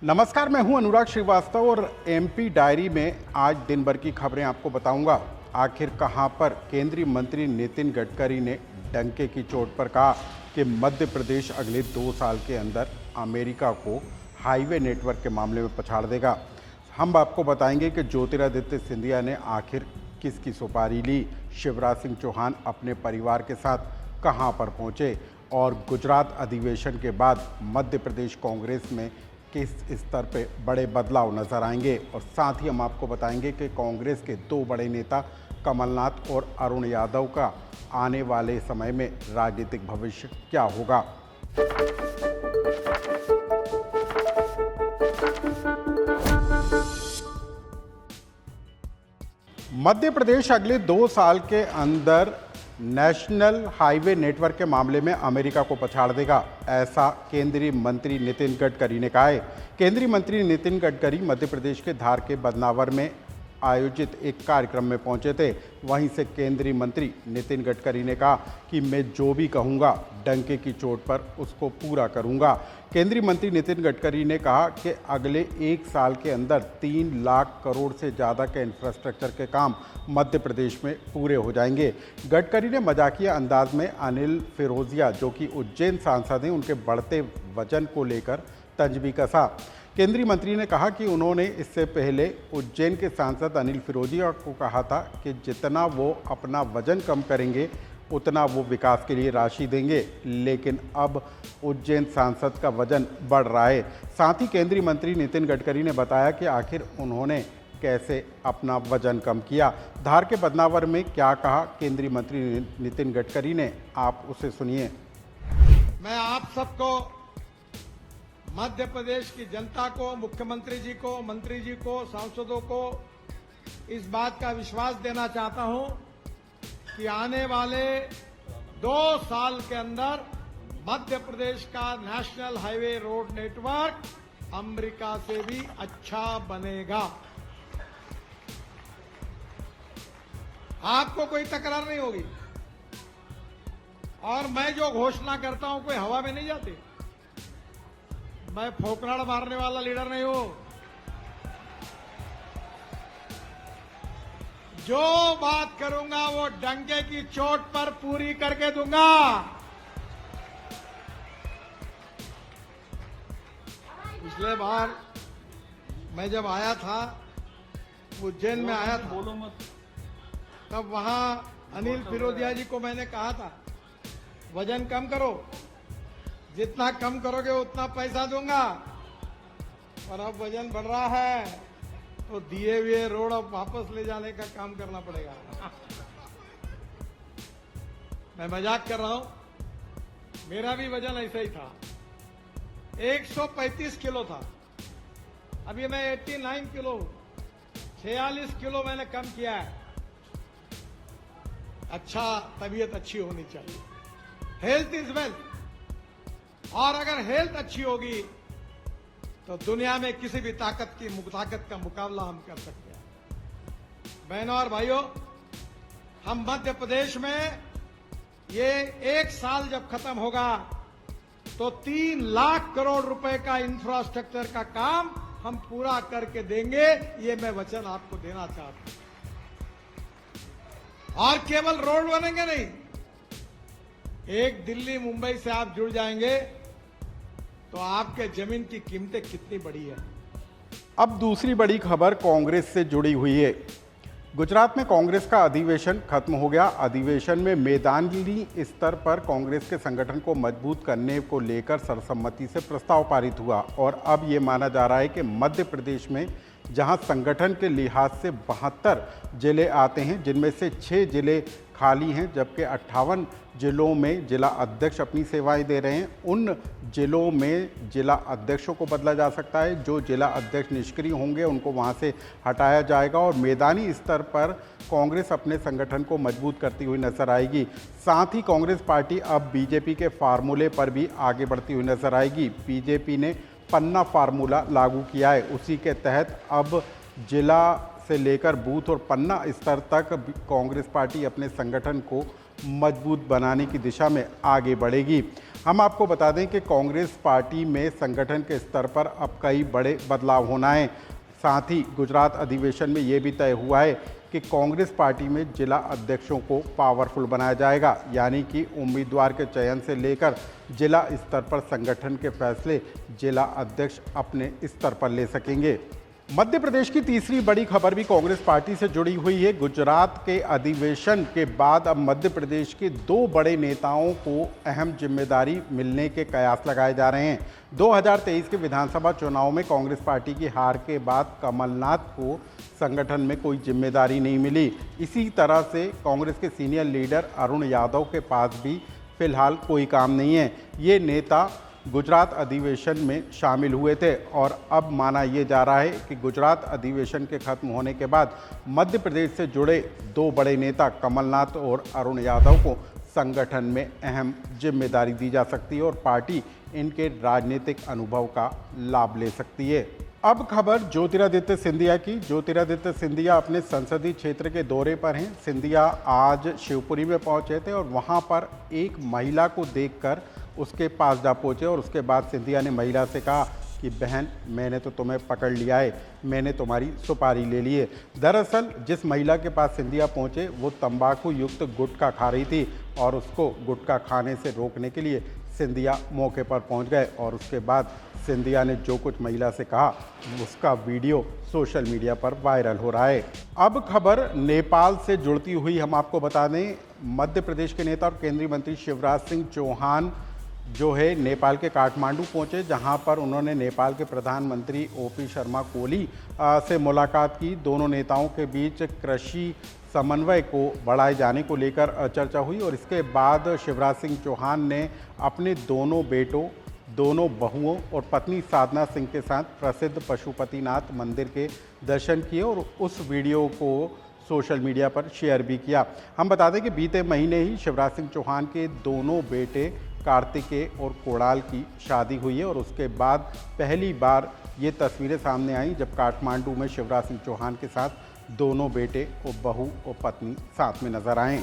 नमस्कार, मैं हूं अनुराग श्रीवास्तव और एमपी डायरी में आज दिन भर की खबरें आपको बताऊंगा। आखिर कहां पर केंद्रीय मंत्री नितिन गडकरी ने डंके की चोट पर कहा कि मध्य प्रदेश अगले 2 साल के अंदर अमेरिका को हाईवे नेटवर्क के मामले में पछाड़ देगा। हम आपको बताएंगे कि ज्योतिरादित्य सिंधिया ने आखिर किसकी सुपारी ली, शिवराज सिंह चौहान अपने परिवार के साथ कहां पर पहुंचे और गुजरात अधिवेशन के बाद मध्य प्रदेश कांग्रेस में किस स्तर पे बड़े बदलाव नजर आएंगे। और साथ ही हम आपको बताएंगे कि कांग्रेस के 2 बड़े नेता कमलनाथ और अरुण यादव का आने वाले समय में राजनीतिक भविष्य क्या होगा। मध्य प्रदेश अगले 2 साल के अंदर नेशनल हाईवे नेटवर्क के मामले में अमेरिका को पछाड़ देगा, ऐसा केंद्रीय मंत्री नितिन गडकरी ने कहा है। केंद्रीय मंत्री नितिन गडकरी मध्य प्रदेश के धार के बदनावर में आयोजित एक कार्यक्रम में पहुंचे थे। वहीं से केंद्रीय मंत्री नितिन गडकरी ने कहा कि मैं जो भी कहूंगा डंके की चोट पर उसको पूरा करूंगा। केंद्रीय मंत्री नितिन गडकरी ने कहा कि अगले 1 साल के अंदर 3 लाख करोड़ से ज़्यादा के इंफ्रास्ट्रक्चर के काम मध्य प्रदेश में पूरे हो जाएंगे। गडकरी ने मजाकिया अंदाज में अनिल फिरोजिया, जो कि उज्जैन सांसद हैं, उनके बढ़ते वजन को लेकर तंज भी कसा। केंद्रीय मंत्री ने कहा कि उन्होंने इससे पहले उज्जैन के सांसद अनिल फिरोजिया को कहा था कि जितना वो अपना वजन कम करेंगे उतना वो विकास के लिए राशि देंगे, लेकिन अब उज्जैन सांसद का वजन बढ़ रहा है। साथ ही केंद्रीय मंत्री नितिन गडकरी ने बताया कि आखिर उन्होंने कैसे अपना वजन कम किया। धार के बदनावर में क्या कहा केंद्रीय मंत्री नितिन गडकरी ने, आप उसे सुनिए। मैं आप सबको, मध्य प्रदेश की जनता को, मुख्यमंत्री जी को, मंत्री जी को, सांसदों को इस बात का विश्वास देना चाहता हूं कि आने वाले 2 साल के अंदर मध्य प्रदेश का national highway road network America से भी अच्छा बनेगा। आपको कोई तकरार नहीं होगी और मैं जो घोषणा करता हूं कोई हवा में नहीं जाती। मैं फोकराड़ मारने वाला लीडर नहीं हूं। जो बात करूंगा वो डंके की चोट पर पूरी करके दूंगा। पिछले बार मैं जब आया था, उज्जैन में आया था, बोलो मत, तब वहां अनिल फिरोजिया जी को मैंने कहा था वजन कम करो, जितना कम करोगे उतना पैसा दूंगा। और अब वजन बढ़ रहा है तो दिए हुए रोड अब वापस ले जाने का काम करना पड़ेगा। मैं मजाक कर रहा हूं, मेरा भी वजन ऐसा ही था, 135 किलो था, अभी मैं 89 किलो हूं, 46 किलो मैंने कम किया है। अच्छा, तबीयत अच्छी होनी चाहिए, हेल्थ इज वेल्थ, और अगर हेल्थ अच्छी होगी तो दुनिया में किसी भी ताकत का मुकाबला हम कर सकते हैं। बहनों और भाइयों, हम मध्य प्रदेश में ये 1 साल जब खत्म होगा तो 3 लाख करोड़ रुपए का इंफ्रास्ट्रक्चर का काम हम पूरा करके देंगे, ये मैं वचन आपको देना चाहता हूं। और केवल रोड बनेंगे नहीं, एक दिल्ली मुंबई से आप जुड़ जाएंगे तो आपके जमीन की कीमतें कितनी बड़ी है। अब दूसरी बड़ी खबर कांग्रेस से जुड़ी हुई है। गुजरात में कांग्रेस का अधिवेशन खत्म हो गया। अधिवेशन में मैदानी स्तर पर कांग्रेस के संगठन को मजबूत करने को लेकर सर्वसम्मति से प्रस्ताव पारित हुआ और अब ये माना जा रहा है कि मध्य प्रदेश में जहां संगठन के लिहाज से 72 जिले आते हैं, जिनमें से 6 जिले खाली हैं, जबकि 58 जिलों में जिला अध्यक्ष अपनी सेवाएं दे रहे हैं। उन जिलों में जिला अध्यक्षों को बदला जा सकता है। जो जिला अध्यक्ष निष्क्रिय होंगे उनको वहां से हटाया जाएगा और मैदानी स्तर पर कांग्रेस अपने संगठन को मजबूत करती हुई नजर आएगी। साथ ही कांग्रेस पार्टी अब बीजेपी के फार्मूले पर भी आगे बढ़ती हुई नजर आएगी। बीजेपी ने पन्ना फार्मूला लागू किया है, उसी के तहत अब जिला से लेकर बूथ और पन्ना स्तर तक कांग्रेस पार्टी अपने संगठन को मजबूत बनाने की दिशा में आगे बढ़ेगी। हम आपको बता दें कि कांग्रेस पार्टी में संगठन के स्तर पर अब कई बड़े बदलाव होना है। साथ ही गुजरात अधिवेशन में ये भी तय हुआ है कि कांग्रेस पार्टी में जिला अध्यक्षों को पावरफुल बनाया जाएगा, यानी कि उम्मीदवार के चयन से लेकर जिला स्तर पर संगठन के फैसले जिला अध्यक्ष अपने स्तर पर ले सकेंगे। मध्य प्रदेश की तीसरी बड़ी खबर भी कांग्रेस पार्टी से जुड़ी हुई है। गुजरात के अधिवेशन के बाद अब मध्य प्रदेश के दो बड़े नेताओं को अहम जिम्मेदारी मिलने के कयास लगाए जा रहे हैं। 2023 के विधानसभा चुनाव में कांग्रेस पार्टी की हार के बाद कमलनाथ को संगठन में कोई जिम्मेदारी नहीं मिली। इसी तरह से कांग्रेस के सीनियर लीडर अरुण यादव के पास भी फिलहाल कोई काम नहीं है। ये नेता गुजरात अधिवेशन में शामिल हुए थे और अब माना ये जा रहा है कि गुजरात अधिवेशन के खत्म होने के बाद मध्य प्रदेश से जुड़े दो बड़े नेता कमलनाथ और अरुण यादव को संगठन में अहम जिम्मेदारी दी जा सकती है और पार्टी इनके राजनीतिक अनुभव का लाभ ले सकती है। अब खबर ज्योतिरादित्य सिंधिया की। ज्योतिरादित्य सिंधिया अपने संसदीय क्षेत्र के दौरे पर हैं। सिंधिया आज शिवपुरी में पहुंचे थे और वहां पर एक महिला को देखकर उसके पास जा पहुंचे और उसके बाद सिंधिया ने महिला से कहा कि बहन, मैंने तो तुम्हें पकड़ लिया है, मैंने तुम्हारी सुपारी ले ली है। दरअसल जिस महिला के पास सिंधिया पहुंचे वो तंबाकू युक्त गुटखा खा रही थी और उसको गुटखा खाने से रोकने के लिए सिंधिया मौके पर पहुंच गए और उसके बाद सिंधिया ने जो कुछ महिला से कहा उसका वीडियो सोशल मीडिया पर वायरल हो रहा है। अब खबर नेपाल से जुड़ती हुई हम आपको बता दें, मध्य प्रदेश के नेता और केंद्रीय मंत्री शिवराज सिंह चौहान जो है नेपाल के काठमांडू पहुंचे, जहां पर उन्होंने नेपाल के प्रधानमंत्री ओपी शर्मा कोली से मुलाकात की। दोनों नेताओं के बीच कृषि समन्वय को बढ़ाए जाने को लेकर चर्चा हुई और इसके बाद शिवराज सिंह चौहान ने अपने दोनों बेटों, दोनों बहुओं और पत्नी साधना सिंह के साथ प्रसिद्ध पशुपतिनाथ मंदिर के दर्शन किए और उस वीडियो को सोशल मीडिया पर शेयर भी किया। हम बता दें कि बीते महीने ही शिवराज सिंह चौहान के दोनों बेटे कार्तिकेय और कोणाल की शादी हुई है और उसके बाद पहली बार ये तस्वीरें सामने आई जब काठमांडू में शिवराज सिंह चौहान के साथ दोनों बेटे और बहू और पत्नी साथ में नजर आए।